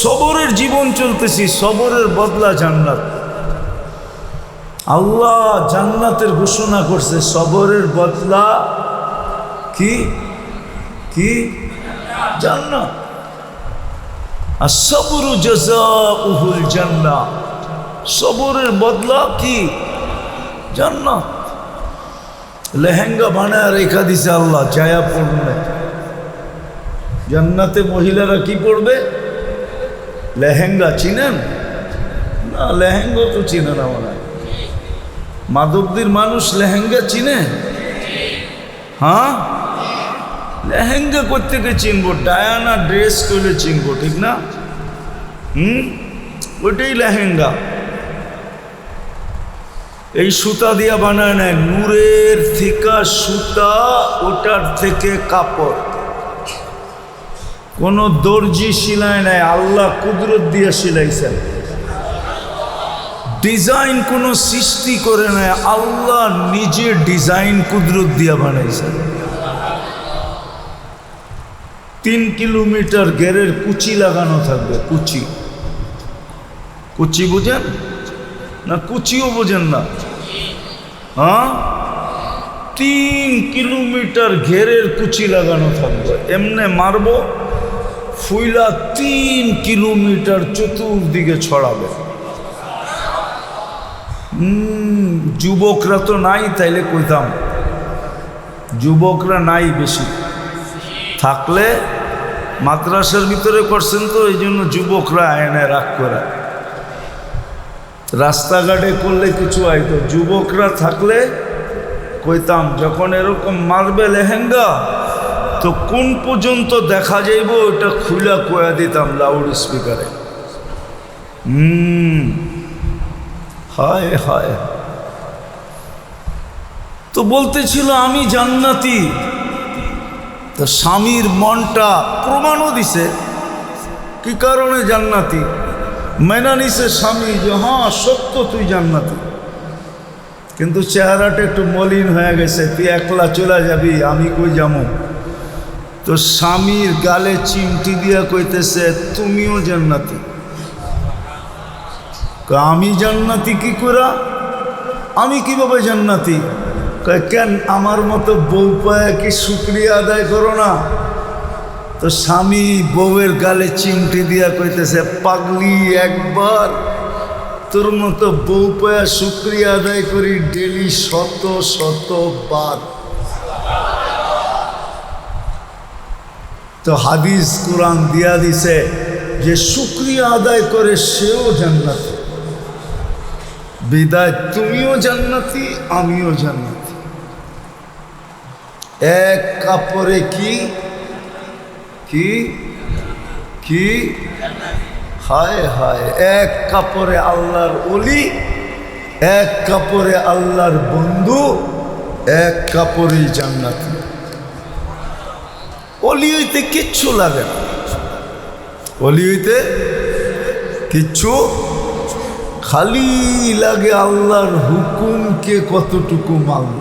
সবরের জীবন চলতেছি, সবরের বদলা জান্নাত। আল্লাহ জান্নাতের ঘোষণা করছে, সবরের বদলা কি কি জান্নাত। আর সবরু জাযাউহুল জান্নাহ, সবরের বদলা কি জান্নাত। লেহেঙ্গা বানায় রেখা দিছে আল্লাহ, চায়া পড়বে জান্নাতে। মহিলারা কি পড়বে? লেহেঙ্গা। চিনেন না? লেহেঙ্গা তো চিনে না মনে হয়। মাধবদীর মানুষ লেহেঙ্গা চিনে? হ্যাঁ, লেহেঙ্গা কোত্থেকে চিনবো? ডায়ানা ড্রেস করলে চিনবো, ঠিক না? ওইটাই লেহেঙ্গা। এই সুতা দিয়া বানায় নেয়, নূরের থিকা সুতা, ওটার থেকে কাপড়। কোনো দর্জি সিলাই নাই, আল্লাহ কুদরত দিয়ে সিলাইছেন। ডিজাইন কোনো সৃষ্টি করে নাই, আল্লাহ নিজে ডিজাইন কুদরত দিয়া বানাইছেন। 3 কিলোমিটার গেরের কুচি লাগানো থাকবে। কুচি, কুচি বুঝেন না? কুচিও বোঝেন না? হ্যাঁ, 3 কিলোমিটার ঘেরের কুচি লাগানো থাকবে। এমনে মারবো, ফুইলা 3 কিলোমিটার চতুর্দিকে ছড়াবে। যুবকরা তো নাই, তাইলে কইতাম। যুবকরা নাই বেশি, থাকলে মাদ্রাসার ভিতরে করছেন তো, এই জন্য যুবকরা আয়নে রাগ করে। রাস্তাঘাটে করলে কিছু আইতো, যুবকরা থাকলে কইতাম যখন এরকম মারবে লেহেঙ্গা, তো কোন পর্যন্ত দেখা যাইব ওটা খুলা কয়া দিতাম লাউড স্পিকারে। হায় হায়। তো বলতেছিল আমি জান্নাতি, তো স্বামীর মনটা প্রমাণও দিছে কি কারণে জান্নাতি। মেনা নিছে স্বামী যে হ্যাঁ সত্য তুই জান্নাতি, কিন্তু চেহারাটা একটু মলিন হয়ে গেছে। তুই একলা চলে যাবি, আমি কই যাবো? তো স্বামীর গালে চিমটি দিয়া কইতেছে তুমিও জান্নাতি। আমি জান্নাতি কি করা? আমি কিভাবে জান্নাতি? কেন আমার মতো বউ পায় কি শুকরিয়া আদায় করো না? তো স্বামী বউয়ের গালে চিমটি দিয়া কইতেছে পাগলি, একবার তোর মতো বউ পায়া শুকরিয়া আদায় করি ডেলি 100 বার। তো হাদিস কোরআন দিয়া দিছে যে শুকরিয়া আদায় করে সেও জান্নাতি। বিদায় তুমিও জান্নাতি, আমিও জান্নাতি। এক কাপড়ে কি কি কি হায় হায়। এক কাপড়ে আল্লাহর ওলি, এক কাপড়ে আল্লাহর বন্ধু, এক কাপড়েই জান্নাতি। ওলি হইতে কিচ্ছু লাগে না, ওলি হইতে কিচ্ছু, খালি লাগে আল্লাহর হুকুমকে কতটুকু মানল।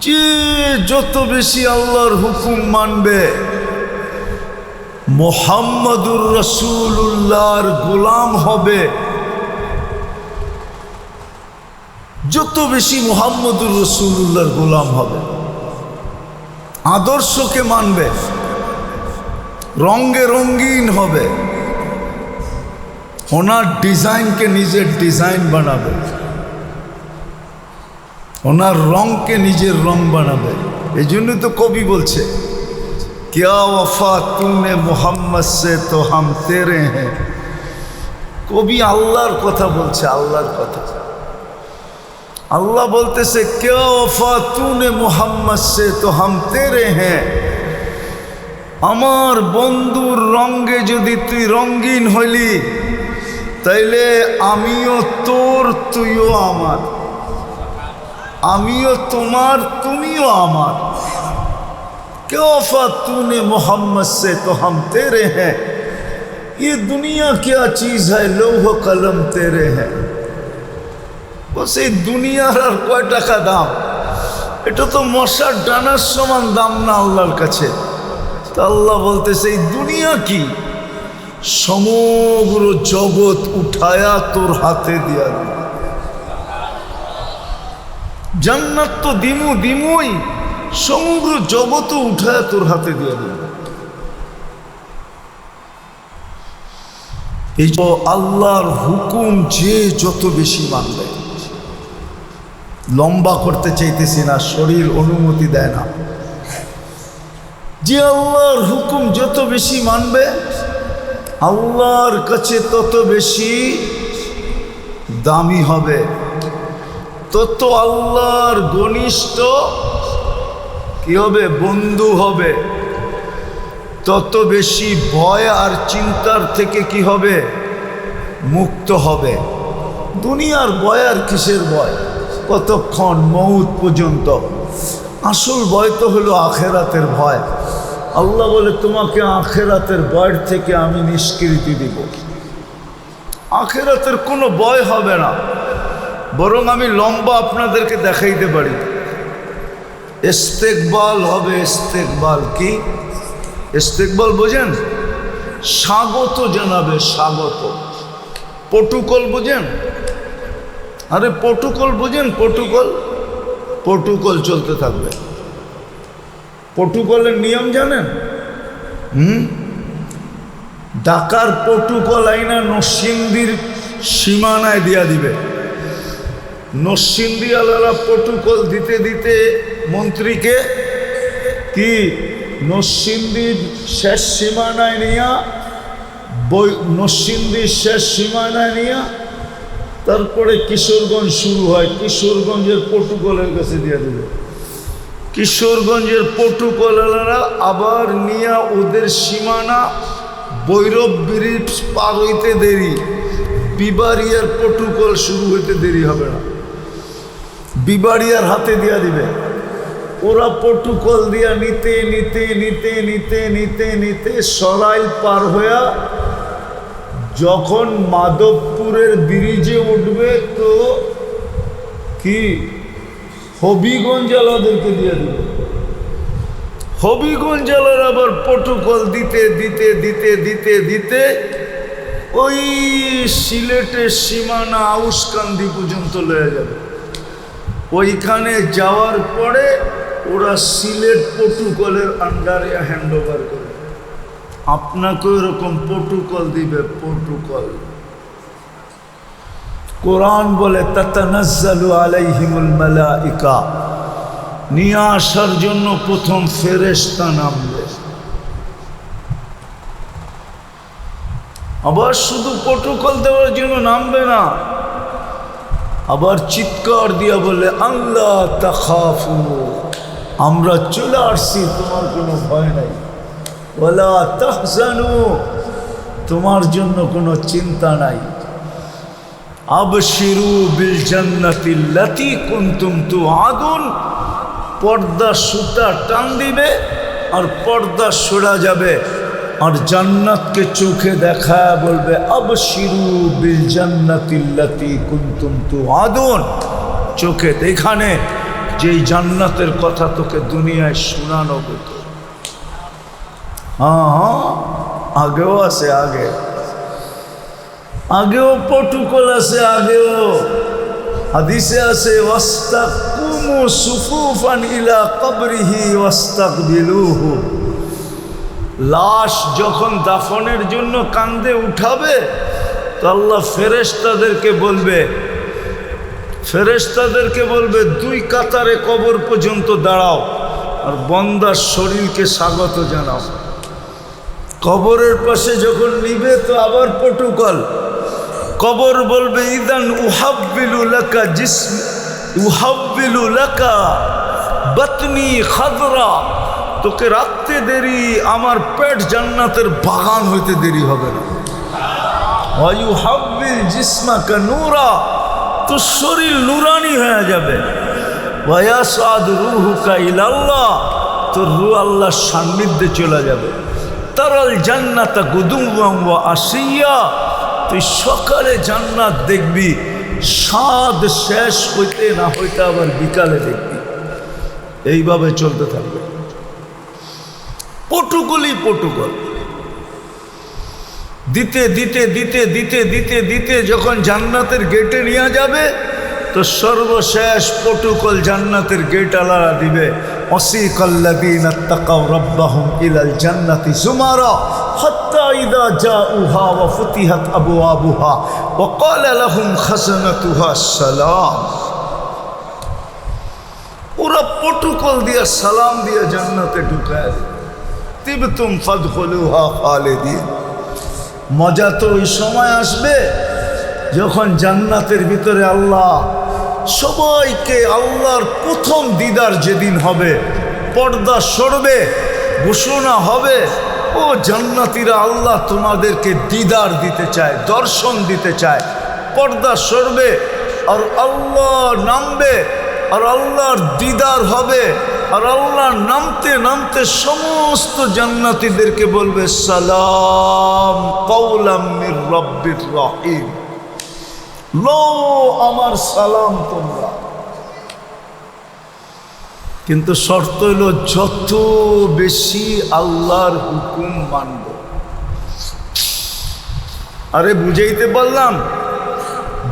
যে যত বেশি আল্লাহর হুকুম মানবে, মুহাম্মাদুর রাসূলুল্লাহর গোলাম হবে। যত বেশি মুহাম্মাদুর রাসূলুল্লাহর গোলাম হবে, আদর্শকে মানবে, রঙে রঙিন হবে, ওনার ডিজাইনকে নিজের ডিজাইন বানাবে, ওনার রংকে নিজের রং বানাবে। এই জন্য তো কবি বলছে क्या वफा तूने मोहम्मद से तो हम तेरे हैं। কবি আল্লাহর কথা বলছে, আল্লাহর কথা। আল্লাহ বলতেছে क्या वफा तूने मोहम्मद से तो हम तेरे हैं। আমার বন্ধুর রঙে যদি তুই রঙিন হইলি, তাইলে আমিও তোর, তুইও আমার, আমিও তোমার, তুমিও আমার। क्या वफा तूने मोहम्मद से तो हम तेरे हैं। ये दुनिया क्या चीज़ है, लौह कलम तेरे हैं। बस এই দুনিয়ার আর কয় টাকা দাম? এটা তো মশার ডানার সমান দাম না আল্লাহর কাছে। তো আল্লাহ বলতেছে এই দুনিয়া কি? সমগ্র জগৎ উঠায়া তোর হাতে দিয়া দিল। জান্নাত তো দিমুই, সমগ্র জগৎ উঠায়া তোর হাতে দিয়া দিল। এই আল্লাহর হুকুম যে যত বেশি মানবে, লম্বা করতে চাইতেছি না, শরীর অনুমতি দেয় না, যে আল্লাহর হুকুম যত বেশি মানবে আল্লাহর কাছে তত বেশি দামি হবে, তত আল্লাহর ঘনিষ্ঠ কি হবে, বন্ধু হবে, তত বেশি ভয় আর চিন্তার থেকে কি হবে, মুক্ত হবে। দুনিয়ার ভয় আর কিসের ভয়, কতক্ষণ, মউত পর্যন্ত। আসল ভয় তো হলো আখেরাতের ভয়। আল্লাহ বলে তোমাকে আখেরাতের ভয়ের থেকে আমি নিষ্কৃতি দিব। আখেরাতের কোনো ভয় হবে না, বরং আমি লম্বা আপনাদেরকে দেখাইতে পারি। ইস্তেকবাল হবে, ইস্তেকবাল কি? ইস্তেকবাল বোঝেন? স্বাগত জানাবে, স্বাগত। প্রটোকল বোঝেন? আরে প্রটোকল বোঝেন? প্রটোকল চলতে থাকবে। প্রটোকলের নিয়ম জানেন? ঢাকার প্রটোকল আইনা নরসিংদীর সীমানায় দিয়া দিবে। নরসিংদী আলারা প্রটোকল দিতে দিতে মন্ত্রীকে কি নরসিংদীর শেষ সীমানায় নিয়া, নরসিংদীর শেষ সীমানায় নিয়া তারপরে কিশোরগঞ্জ শুরু হয়, কিশোরগঞ্জের প্রটোকলের কাছে দিয়ে দেবে। কিশোরগঞ্জের প্রটোকলাররা আবার নিয়া ওদের সীমানা ভৈরব ব্রিজ পার হইতে দেরি, বিবাড়িয়ার প্রটোকল শুরু হইতে দেরি হবে না, বিবাড়িয়ার হাতে দিয়া দিবে। ওরা প্রটোকল দিয়া নিতে নিতে নিতে নিতে নিতে নিতে সরাইল পার হইয়া যখন মাধবপুরের ব্রিজে উঠবে তো কি হবিগঞ্জ জেলাদেরকে দিয়ে দেবে। হবিগঞ্জ জেলার আবার প্রটোকল দিতে দিতে দিতে দিতে দিতে ওই সিলেটের সীমানা আউসকান্দি পর্যন্ত লয়ে যাবে। ওইখানে যাওয়ার পরে ওরা সিলেট প্রটোকলের আন্ডারে হ্যান্ড ওভার করবে। আপনাকে এরকম প্রটোকল দিবে, প্রটোকল। কোরআন বলে তাতানাজ্জালু আলাইহিমুল মালাইকা, নিয়ে আসার জন্য প্রথম ফেরেশতা নামবে। আবার শুধু প্রটোকল দেওয়ার জন্য নামবে না, আবার চিৎকার দিয়া বলে আল্লাহ তাখাফু, আমরা চলে আসছি, তোমার কোনো ভয় নাই। ওয়ালা তাহজানু, তোমার জন্য কোনো চিন্তা নাই। আবশিরু বিল জান্নাতিল্লাতী কুনতুম তুআদুন, পর্দা সুতা টান দিবে আর পর্দা সরা যাবে, আর জান্নাতকে চোখে দেখা বলবে আবশিরু বিল জান্নাতিল্লাতী কুনতুম তুআদুন, চোখে দেখানে যেই জান্নাতের কথা তোকে দুনিয়ায় শোনানো হতো। হ্যাঁ, আগেও আছে, আগেও প্রটোকল আছে, আগেও হাদিসে আছে ওয়াস্তাকুমু সুফুফান ইলা কবরিহি ওয়াস্তাকবিলুহু, লাশ যখন দাফনের জন্য কান্দে উঠাবে তো আল্লাহ ফেরেশতাদেরকে বলবে দুই কাতারে কবর পর্যন্ত দাঁড়াও আর বন্দার শরীরকে স্বাগত জানাও। কবরের পাশে যখন নিবে তো আবার প্রটোকল, কবর বলবে ইদান উহাব্বিলু লাকা জিসম উহাব্বিলু লাকা বাতনি খাদরা, তোকে রাখতে দেরি, আমার পেট জান্নাতের বাগান হইতে দেরি হবে না। ওয়া ইউহাব্বিল জিসমাকা নূরা, তো শরীর নুরানি হয়ে যাবে। ওয়া ইয়াসাদ রূহুকা ইলাল্লাহ, তোর রূহ আল্লাহর সান্নিধ্যে চলে যাবে। তারাল জান্নাতা গুদুওয়ান ওয়া আশিয়া, তুই সকালে জান্নাত দেখবি, স্বাদ শেষ হইতে না হইতে আবার বিকালে দেখবি। এইভাবে চলতে থাকবে, প্রটোকলই প্রটোকল। দিতে দিতে দিতে দিতে দিতে দিতে যখন জান্নাতের গেটে নিয়ে যাবে তো সর্বশেষ প্রটোকল জান্নাতের গেট আলাদা দিবে, ওয়াসিকাল্লাযীনা তাকাউ রাব্বাহুম ইলাল জান্নাতি যুমারা হাত্তা ইযা জাউহা ওয়া ফুতিহাত আবওয়াবুহা ওয়া ক্বালা লাহুম খাজানাতুহা সালাম। ওরা প্রটোকল দিয়ে সালাম দিয়ে জান্নাতে ঢুকায়, তিবতুম ফাদখুলুহা খালিদিন। মজা তো ওই সময় আসবে যখন জান্নাতের ভিতরে আল্লাহ সবাইকে, আল্লাহর প্রথম দিদার যেদিন হবে, পর্দা সরবে, ঘোষণা হবে, ও জান্নাতীরা আল্লাহ তোমাদেরকে দিদার দিতে চায়, দর্শন দিতে চায়। পর্দা সরবে আর আল্লাহ নামবে আর আল্লাহর দিদার হবে, আর আল্লাহ নামতে নামতে সমস্ত জান্নাতীদেরকে বলবে সালাম কাওলাম মির রাব্বির রহিম, লো আমার সালাম তোমরা। কিন্তু শর্ত হইল যত বেশি আল্লাহর হুকুম মানব। আরে বুঝাইতে পারলাম?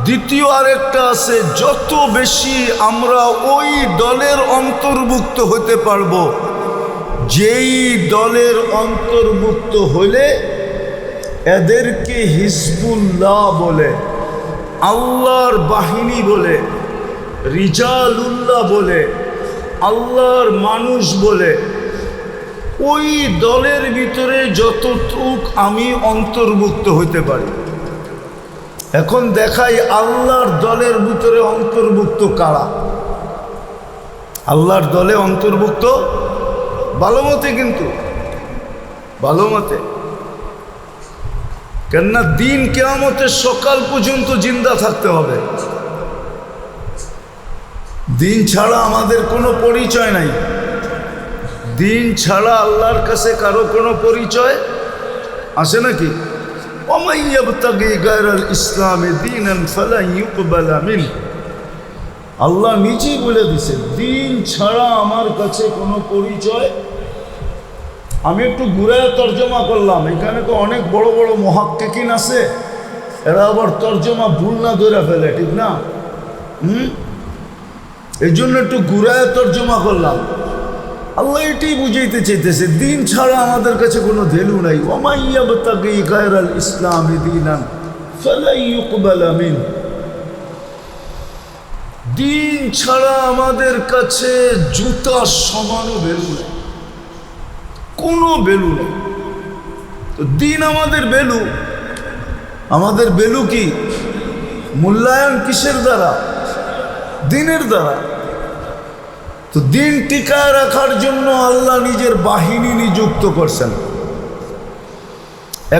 দ্বিতীয় আরেকটা আছে, যত বেশি আমরা ওই দলের অন্তর্ভুক্ত হতে পারবো যেই দলের অন্তর্ভুক্ত হলে এদেরকে হিজবুল্লাহ বলে, আল্লাহর বাহিনী বলে, রিজালুল্লাহ বলে, আল্লাহর মানুষ বলে, ওই দলের ভিতরে যতটুক আমি অন্তর্ভুক্ত হইতে পারি। এখন দেখাই আল্লাহর দলের ভিতরে অন্তর্ভুক্ত কারা। আল্লাহর দলে অন্তর্ভুক্ত ভালো মতে, কিন্তু ভালো মতে, কেননা দিন কিয়ামতের সকাল পর্যন্ত জিন্দা থাকতে হবে। দিন ছাড়া আমাদের কোনো পরিচয় নাই। দিন ছাড়া আল্লাহর কাছে কারো কোনো পরিচয় আছে নাকি? وَمَنْ يَبْتَغِي غَيْرَ الْإِسْلَامِ دِينًا فَلَنْ يُقْبَلَ مِنْهُ। আল্লাহ নিজেই বলে দিছে, দিন ছাড়া আমার কাছে কোনো পরিচয়। আমি একটু ঘুরায় তর্জমা করলাম, এখানে তো অনেক বড় বড় মুহাক্কিকিন আছে, এরা আবার তর্জমা ভুল না ধরে ফেলে, ঠিক না? এই জন্য একটু ঘুরায় তর্জমা করলাম। আল্লাহ এটাই বুঝাইতে চাইতেছে, দিন ছাড়া আমাদের কাছে কোনো ভ্যালু নাই। ওয়ামান ইয়াবতাগি গায়রাল ইসলামি দীনান ফালা ইউকবালা মিন। দিন ছাড়া আমাদের কাছে জুতার সমানও ভ্যালু নেই, কোনো ভ্যালু নেই। তো দিন আমাদের ভ্যালু। আমাদের ভ্যালু কি? মূল্যায়ন কিসের দ্বারা? দিনের দ্বারা। তো দিন টিকায় রাখার জন্য আল্লাহ নিজের বাহিনী নিযুক্ত করছেন।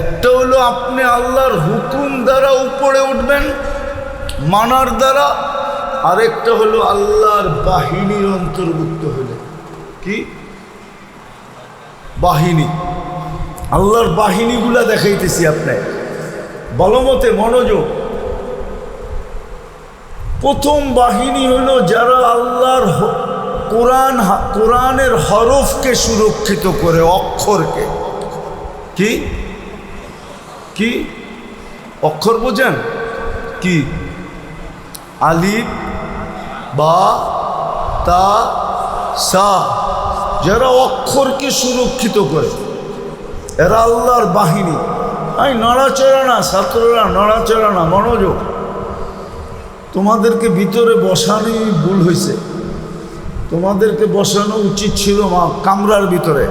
একটা হলো আপনি আল্লাহর হুকুম দ্বারা উপরে উঠবেন মানার দ্বারা, আরেকটা হলো আল্লাহর বাহিনীর অন্তর্ভুক্ত হলে। কি বাহিনী? আল্লাহর বাহিনীগুলা দেখাইতেছি আপনি ভালো মতে মনোযোগ। প্রথম বাহিনী হলো যারা আল্লাহর কোরআনের হরফকে সুরক্ষিত করে, অক্ষরকে। কি কি অক্ষর বোঝেন? কি? আলিফ বা তা সা, যারা অক্ষরকে সুরক্ষিত করে এরা আল্লাহর বাহিনী। এই নড়াচড়া না ছাত্ররা, নড়াচড়া না, মনোযোগ। তোমাদেরকে ভিতরে বসানোই ভুল হয়েছে। তোমাদেরকে বসানো উচিত ছিল কামরার ভিতরে।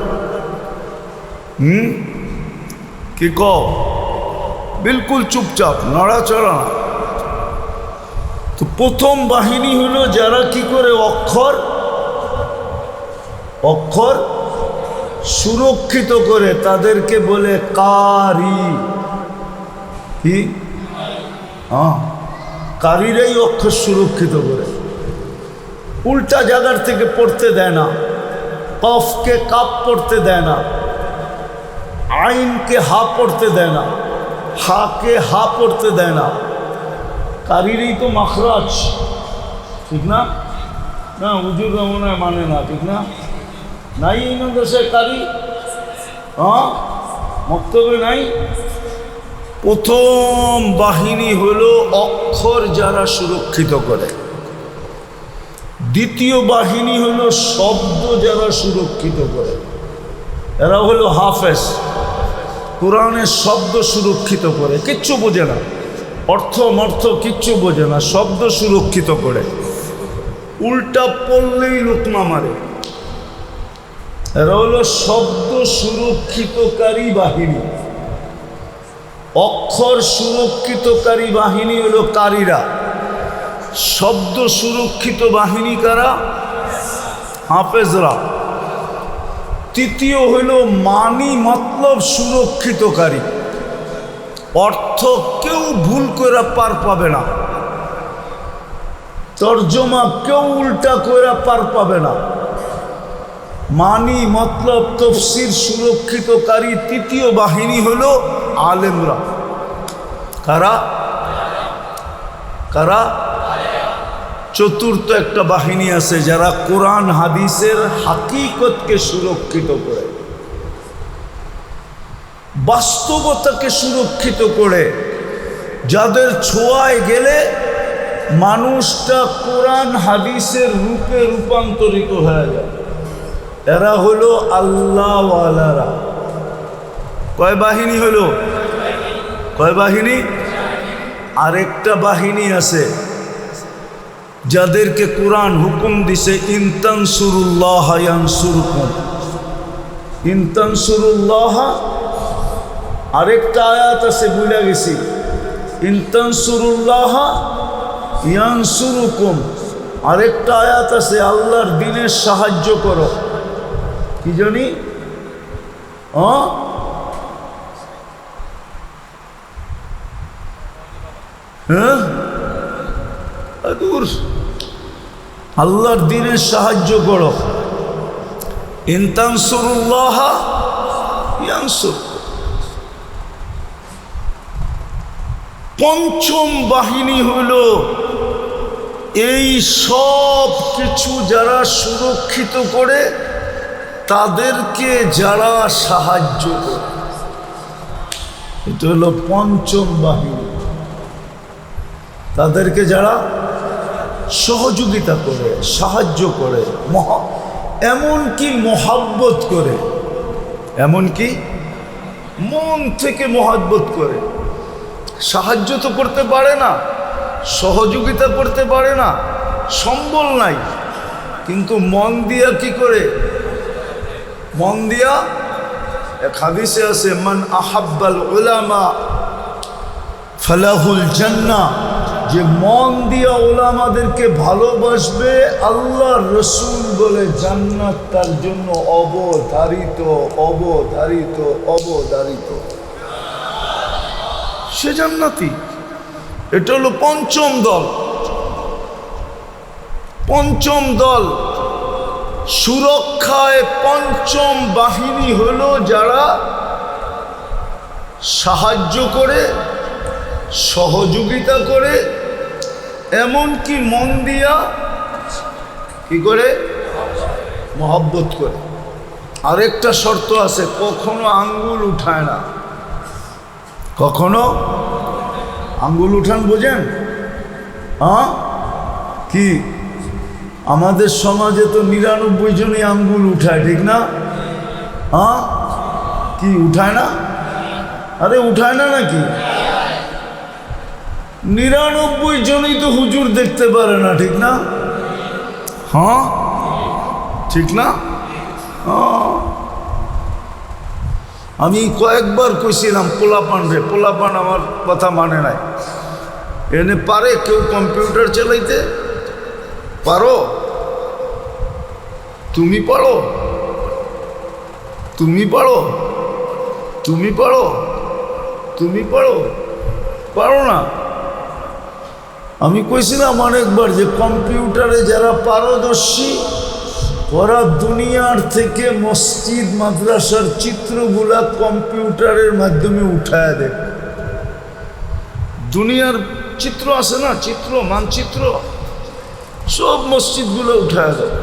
কি কও? বিলকুল চুপচাপ, নড়াচড়া না। তো প্রথম বাহিনী হলো যারা কি করে অক্ষর সুরক্ষিত করে, তাদেরকে বলে কারি। কি? হ্যাঁ, কারিরাই অক্ষর সুরক্ষিত করে, উল্টা জায়গার থেকে পড়তে দেয় না, কফকে কাপ পড়তে দেয় না, আইনকে হা পড়তে দেয় না, হাকে হা পড়তে দেয় না। কারিরই তো মাখরাজ, ঠিক না? না হুজুর মনে হয় মানে না, ঠিক না? নাই এই মাদ্রাসায় কারি? হ্যাঁ, মক্তবে নাই। প্রথম বাহিনী হলো অক্ষর যারা সুরক্ষিত করে, দ্বিতীয় বাহিনী হলো শব্দ যারা সুরক্ষিত করে, এরা হলো হাফেজ, কোরআনের শব্দ সুরক্ষিত করে, কিচ্ছু বোঝে না, অর্থ মর্থ কিচ্ছু বোঝে না, শব্দ সুরক্ষিত করে, উল্টা পড়লেই লোকমা মারে। এরা হলো শব্দ সুরক্ষিতকারী বাহিনী। অক্ষর সুরক্ষিতকারী বাহিনী হলো কারীরা, শব্দ সুরক্ষিত বাহিনী কারা? হাফেজরা। তৃতীয় হইল মানি মতলব সুরক্ষিতকারী, অর্থ কেউ ভুল করে পার পাবে না, তর্জমা কেউ উল্টা করে পার পাবে না, মানি মতলব তফসির সুরক্ষিতকারী তৃতীয় বাহিনী হলো আলেমরা। কারা? কারা? চতুর্থ একটা বাহিনী আছে যারা কোরআন হাদিসের হাকিকতকে সুরক্ষিত করে, বাস্তবতাকে সুরক্ষিত করে, যাদের ছোঁয়ায় গেলে মানুষটা কোরআন হাদিসের রূপে রূপান্তরিত হয়ে যায়। এরা হলো আল্লাহওয়ালারা। কয় বাহিনী হলো? কয় বাহিনী? আরেকটা বাহিনী আছে যাদেরকে কোরআন হুকুম দিছে, ইনতানসুরুল্লাহ ইয়ানসুরকুম। ইনতানসুরুল্লাহ, আরেকটা আয়াত আছে ভুলে গেছি, ইনতানসুরুল্লাহ ইয়ানসুরকুম। আরেকটা আয়াত আছে আল্লাহর দ্বীনের সাহায্য করো, কি জানি? হ্যাঁ, আল্লাহর দ্বীনের সাহায্য করো, ইনতানসুরুল্লাহ ইয়ানসুরকুম। পঞ্চম বাহিনী হলো এই সব কিছু যারা সুরক্ষিত করে তাদেরকে যারা সাহায্য করে, এটা হলো পঞ্চম বাহিনী। তাদেরকে যারা সহযোগিতা করে, সাহায্য করে, এমনকি মহাব্বত করে, এমনকি মন থেকে মহাব্বত করে। সাহায্য তো করতে পারে না, সহযোগিতা করতে পারে না, সম্বল নাই, কিন্তু মন দিয়া কি করে? মন দিয়া, এক হাদিসে আছে, মান আহাব্বাল উলামা ফালাহুল জান্নাহ, যে মন দিয়া ওলামাদেরকে ভালোবাসবে, আল্লাহ রসুল বলে জান্নাত তার জন্য অবধারিত, অবধারিত, অবধারিত। সে জান্নাতি। এটা হলো পঞ্চম দল। পঞ্চম দল সুরক্ষায় পঞ্চম বাহিনী হলো যারা সাহায্য করে, সহযোগিতা করে, এমনকি মন দিয়া কি করে? মহব্বত করে। আরেকটা শর্ত আছে, কখনো আঙ্গুল উঠায় না। কখনো আঙ্গুল উঠান বোঝেন? হ্যাঁ, কি আমাদের সমাজে তো ৯৯ জনই আঙ্গুল উঠায়, ঠিক না? হ্যাঁ, কি উঠায় না? আরে উঠায় না নাকি? ৯৯ জনই তো হুজুর দেখতে পারে না, ঠিক না? হ্যাঁ, ঠিক না? আমি কয়েকবার কইছিলাম পোলাপান রে, পোলাপান আমার কথা মানে নাই। এনে পারে কেউ কম্পিউটার চালাইতে? পারো? তুমি পারো? তুমি পারো? তুমি পারো? তুমি পারো? পারো না? আমি কইছিলাম অনেকবার যে কম্পিউটারে যারা পারদর্শী ওরা দুনিয়ার থেকে মসজিদ মাদ্রাসার চিত্রগুলা কম্পিউটারের মাধ্যমে উঠায় দেয়। দুনিয়ার চিত্র আছে না, চিত্র মানচিত্র, সব মসজিদগুলো উঠায় দেয়,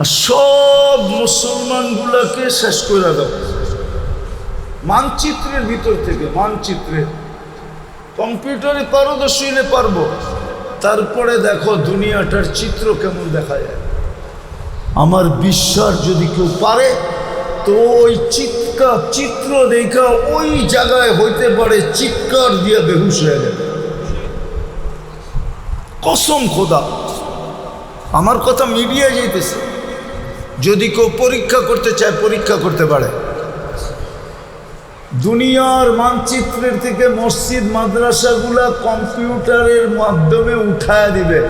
আর সব মুসলমানগুলাকে শেষ করে দেয়। মানচিত্রের ভিতর থেকে, মানচিত্রে কম্পিউটারে পারদর্শী হলে পারবো, তারপরে দেখো দুনিয়াটার চিত্র কেমন দেখা যায়। আমার বিশ্বাস যদি কেউ পারে তো ওই চিত্র দেখা ওই জায়গায় হইতে পারে চিৎকার দিয়ে বেহুশ হয়ে যাবে। কসম খোদা, আমার কথা মিডিয়ায় যাইতেছে। যদি কেউ পরীক্ষা করতে চায় পরীক্ষা করতে পারে। দুনিয়ার মানচিত্রের থেকে মসজিদ মাদ্রাসাগুলা কম্পিউটারের মাধ্যমে উঠায় দিবে,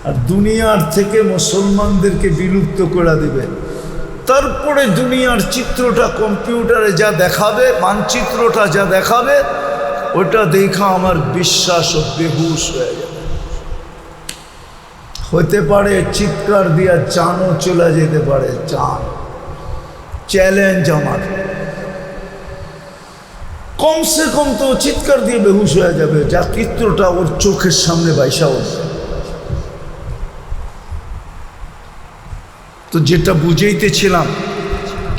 আর দুনিয়ার থেকে মুসলমানদেরকে বিলুপ্ত করে দিবে। তারপরে দুনিয়ার চিত্রটা কম্পিউটারে যা দেখাবে, মানচিত্রটা যা দেখাবে, ওটা দেখা আমার বিশ্বাস ও বেহুশ হয়ে যাবে। হতে পারে চিৎকার দিয়া চানও চলে যেতে পারে, চান। চ্যালেঞ্জ আমার, কমসে কম তো চিৎকার দিয়ে বেহুশ হয়ে যাবে, যা চিত্রটা ওর চোখের সামনে বাইসা উঠবে। তো যেটা বুঝাইতেছিলাম,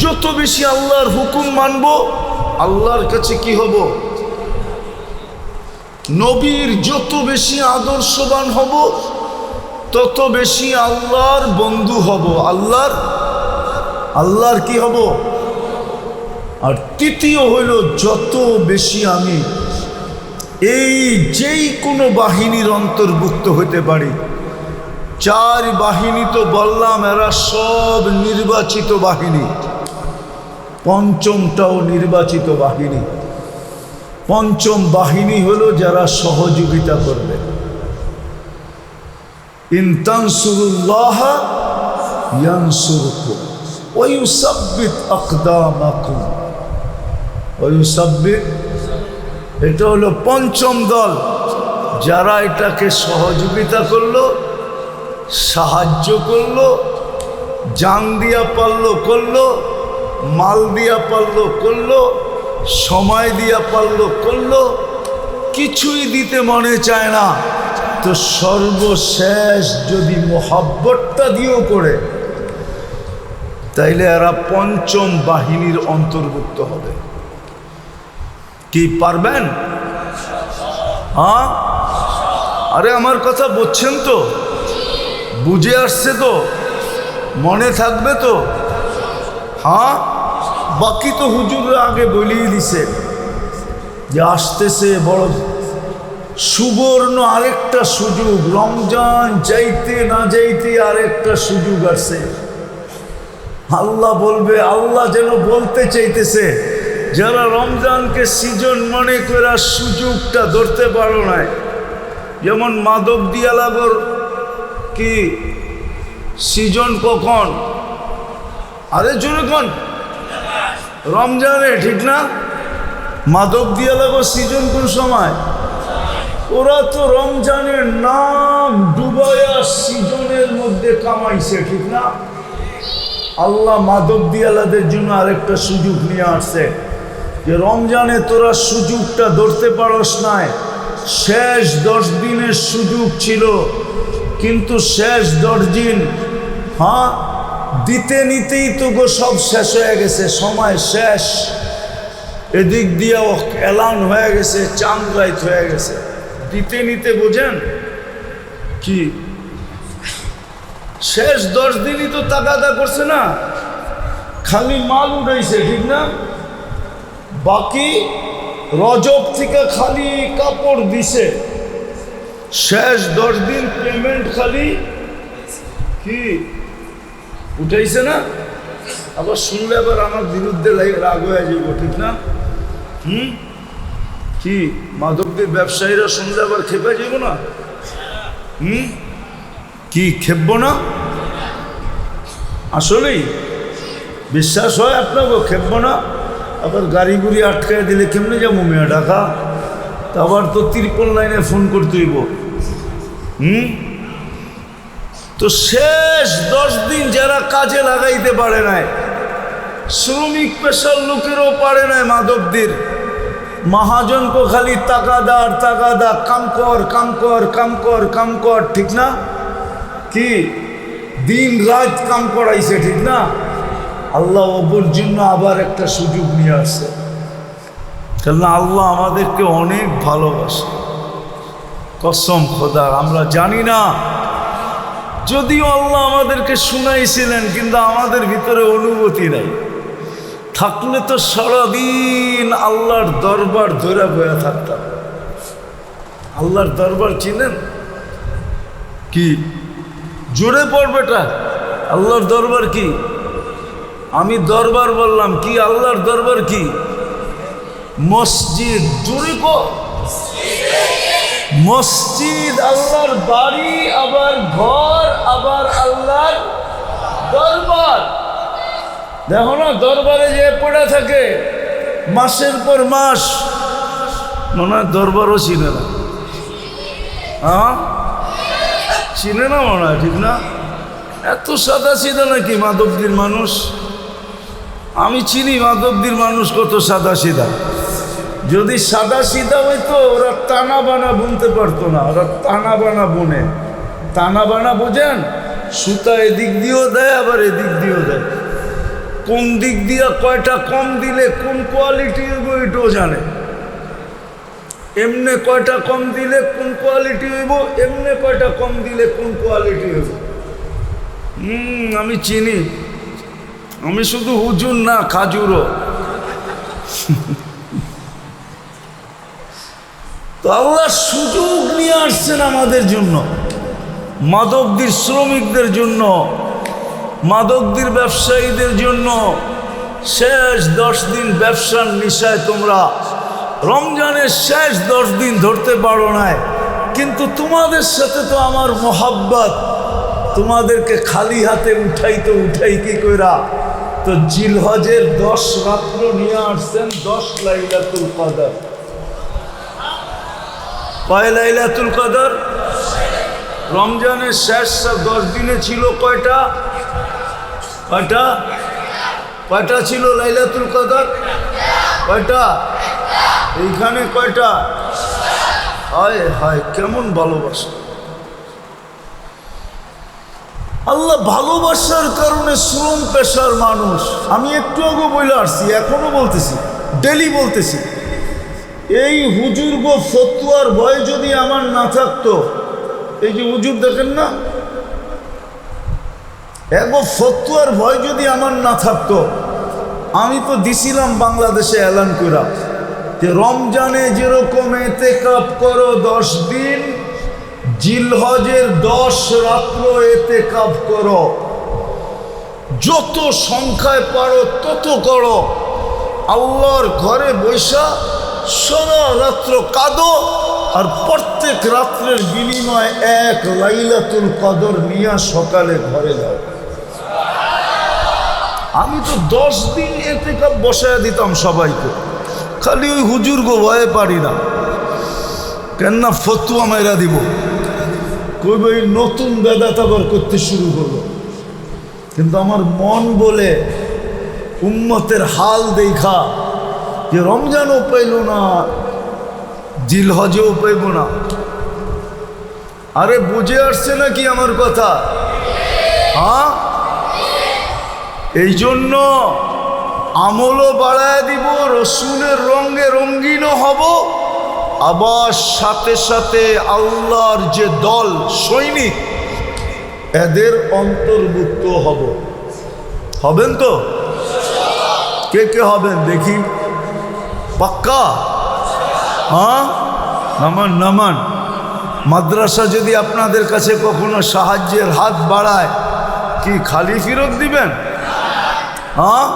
যত বেশি আল্লাহর হুকুম মানব, আল্লাহর কাছে কি হব? নবীর যত বেশি আদর্শবান হব, তত বেশি আল্লাহর বন্ধু হব, আল্লাহর কি হব? আর তৃতীয় হইল, যত বেশি আমি যেই কোনো বাহিনীর অন্তর্ভুক্ত হইতে পারি। 4 বাহিনী তো বললাম, এরা সব নির্বাচিত বাহিনী। পঞ্চমটাও নির্বাচিত বাহিনী। পঞ্চম বাহিনী হলো যারা সহযোগিতা করবে। ইন তানসুরুল্লাহ ইয়ানসুরকুম ওয়া ইউসাব্বিত আকদামাকুম ওয়া ইউসাব্বিত। এটা হলো পঞ্চম দল, যারা এটাকে সহযোগিতা করলো, সাহায্য করলো, জান দিয়া পারলো করলো, মাল দিয়া পারলো করলো, সময় দিয়া পারলো করলো, কিছুই দিতে মনে চায় না, তো সর্বশেষ যদি মোহাব্বতটা দিয়েও করে, তাইলে এরা পঞ্চম বাহিনীর অন্তর্ভুক্ত হবে। কি পারবেন? হ্যাঁ, আরে আমার কথা বুঝছেন তো? বুঝে আসছে তো? মনে থাকবে তো? হ্যাঁ, বাকি তো হুজুররা আগে বলিয়ে দিছে যে আসতেছে বড় সুবর্ণ আরেকটা সুযোগ। রমজান যাইতে না যাইতে আরেকটা সুযোগ আসছে। আল্লাহ বলবে, আল্লাহ যেন বলতে চাইতেছে, যারা রমজানকে সিজন মনে করে সুযোগটা ধরতে পারো না, যেমন মাদক দিয়া লাগর কি সিজন কখন? আরে জোরে কোন? রমজানে, ঠিক না? মাদক দিয়া লাগর সিজন কোন সময়? ওরা তো রমজানের নাম ডুবাইয়া সিজনের মধ্যে কামাইছে, ঠিক না? আল্লাহ মাদক দিয়ালাদের জন্য আরেকটা সুযোগ নিয়ে আসছে, যে রমজানে তোরা সুযোগটা ধরতে পারস নাই। শেষ 10 দিনের সুযোগ ছিল, কিন্তু শেষ 10 দিন দিতে নিতেই তো গো সব শেষ হয়ে গেছে, সময় শেষ। এদিক দিয়েও এলান হয়ে গেছে, চাঁদ রাইত হয়ে গেছে, দিতে নিতে বোঝেন কি? শেষ 10 দিনই তো তাগাদা করছে না, খালি মাল উঠাইছে, ঠিক না? বাকি রজব থেকে খালি কাপড় দিছে, শেষ 10 দিন পেমেন্ট খালি কি উঠাইছে না? আবার শুনলে আবার আমার বিরুদ্ধে রাগ হয়ে যাব, ঠিক না? কি মাদকদের ব্যবসায়ীরা শুনলে আবার খেপে যাব না? কি খেপব না? আসলেই বিশ্বাস হয় আপনাকে খেপব না? আবার গাড়ি গুড়ি আটকায় দিলে কেমনে যাবো মেয়া ঢাকা? আবার তো 3 লাইনে ফোন করতে হইব। তো শেষ 10 দিন যারা কাজে লাগাইতে পারে নাই, শ্রমিক পেশার লোকেরও পারে নাই মাদকদের, মহাজনকে খালি তাকাদার তাকাদা, কাম কর কাম কর কাম কর কাম কর, ঠিক না? কি দিন রাত কাম করাইছে, ঠিক না? আল্লাহ ওর জন্য আবার একটা সুযোগ নিয়ে আসে। কেননা আল্লাহ আমাদেরকে অনেক ভালোবাসে, কসম খোদার। আমরা জানি না, যদিও আল্লাহ আমাদেরকে শুনাইছিলেন, কিন্তু আমাদের ভিতরে অনুভূতি নাই। থাকলে তো সারাদিন আল্লাহর দরবার ধরে বয়া থাকতাম। আল্লাহর দরবার চিনেন কি? জোরে পড়বেটা, আল্লাহর দরবার কি? আমি দরবার বললাম কি? আল্লাহর দরবার কি? মসজিদ। জোরে কর, মসজিদ আল্লাহর বাড়ি, আবার ঘর, আবার আল্লাহর দরবার। দেখো না, দরবারে যে পড়ে থাকে মাসের পর মাস, মনে হয় দরবারও চিনে না। হ্যাঁ, চিনে না মনে হয়, ঠিক না? এত সাদা সিধা নাকি মাধবদীর মানুষ? আমি চিনি মাধবদীর মানুষ কত সাদা সিধা। যদি সাদা সিধা হইতো ওরা টানা বানা বুনতে পারতো না। ওরা টানা বানা বুনে। টানা বানা বোঝেন? সুতা এদিক দিয়েও দেয়, আবার এদিক দিয়েও দেয়। কোন দিক দিয়ে কয়টা কম দিলে কোন কোয়ালিটি হইব এটাও জানে। এমনে কয়টা কম দিলে কোন কোয়ালিটি হইব, এমনে কয়টা কম দিলে কোন কোয়ালিটি হইব। আমি চিনি। আমি শুধু হুজুর না, খাজুরও। তো আল্লাহ সুযোগ নিয়ে আসছেন আমাদের জন্য, মাদকদ্রব্যের শ্রমিকদের জন্য, মাদকদ্রব্যের ব্যবসায়ীদের জন্য। শেষ 10 দিন ব্যবসার নিশায় তোমরা রমজানের শেষ 10 দিন ধরতে পারো নাই, কিন্তু তোমাদের সাথে তো আমার মোহাব্বত। তোমাদেরকে খালি হাতে উঠাই কি কইরা? তো জিলহজের 10 রাত্র নিয়ে আসছেন 10 লাইলাতুল কদর। কয় লাইলাতুল কদর? রমজানের শেষ 10 দিনে ছিল কয়টা? কয়টা ছিল লাইলাতুল কদর? কয়টা? এইখানে কয়টা? হায় হায়, কেমন ভালোবাসা! আল্লাহ ভালোবাসার কারণে শ্রম পেশার মানুষ। আমি একটু আগে বলে আসছি, এখনো বলতেছি, ডেলি বলতেছি, এই হুজুর গো ফতুয়ার ভয় যদি আমার না থাকতো, এই যে হুজুর দেখেন না, এগো ফতুয়ার ভয় যদি আমার না থাকতো, আমি তো দিছিলাম বাংলাদেশে এলান করা যে রমজানে যেরকম এতেকাফ করো 10 দিন, জিলহজের 10 রাত্র এতেকাফ করো। যত সংখ্যায় পারো তত করো। আল্লাহর ঘরে বৈশা সারা রাত্র কাঁদো, আর প্রত্যেক রাত্রের বিনিময়ে 1 লাইলাতুল কদর নিয়ে সকালে ঘরে যাও। আমি তো 10 দিন এতেকাফ বসায় দিতাম সবাইকে। খালি ওই হুজুর গো ভয়ে পারি না, কেননা ফতুয়া মেরা দিব। কইব এই নতুন বেদাত আবার করতে শুরু করলো। কিন্তু আমার মন বলে, উম্মতের হাল দেখা, যে রমজানও পাইল না, জিলহজেও পাইব না। আরে বুঝে আসছে নাকি আমার কথা? হ্যাঁ, এই জন্য আমলও বাড়ায় দিব, রসুলের রঙে রঙ্গিনও হব, আবার সাথে সাথে আল্লাহর যে দল সৈনিক, এদের অন্তর্ভুক্ত হব। হবেন তো? কে কে হবেন দেখি? পাক্কা? হ্যাঁ, নামান। মাদ্রাসা যদি আপনাদের কাছে কখনো সাহায্যের হাত বাড়ায়, কি খালি ফেরত দিবেন? হ্যাঁ,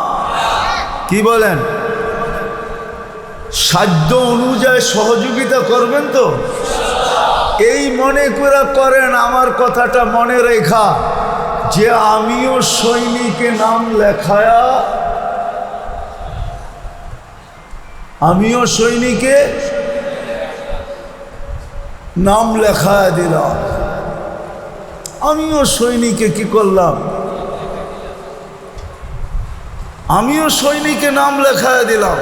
কি বলেন? সাধ্য অনুযায়ী সহযোগিতা করবেন তো? এই মনে করে করেন, আমার কথাটা মনে রেখা, যে আমিও সৈনিকে নাম লেখায়া, আমিও সৈনিকে নাম লেখায় দিলাম। আমিও সৈনিকে কি করলাম? আমিও সৈনিকে নাম লেখায় দিলাম।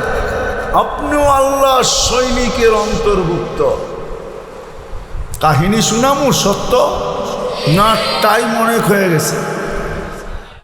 আপনিও আল্লাহ সৈনিকের অন্তর্ভুক্ত। কাহিনী শুনামু সত্য না টাইম অনেক হয়ে গেছে?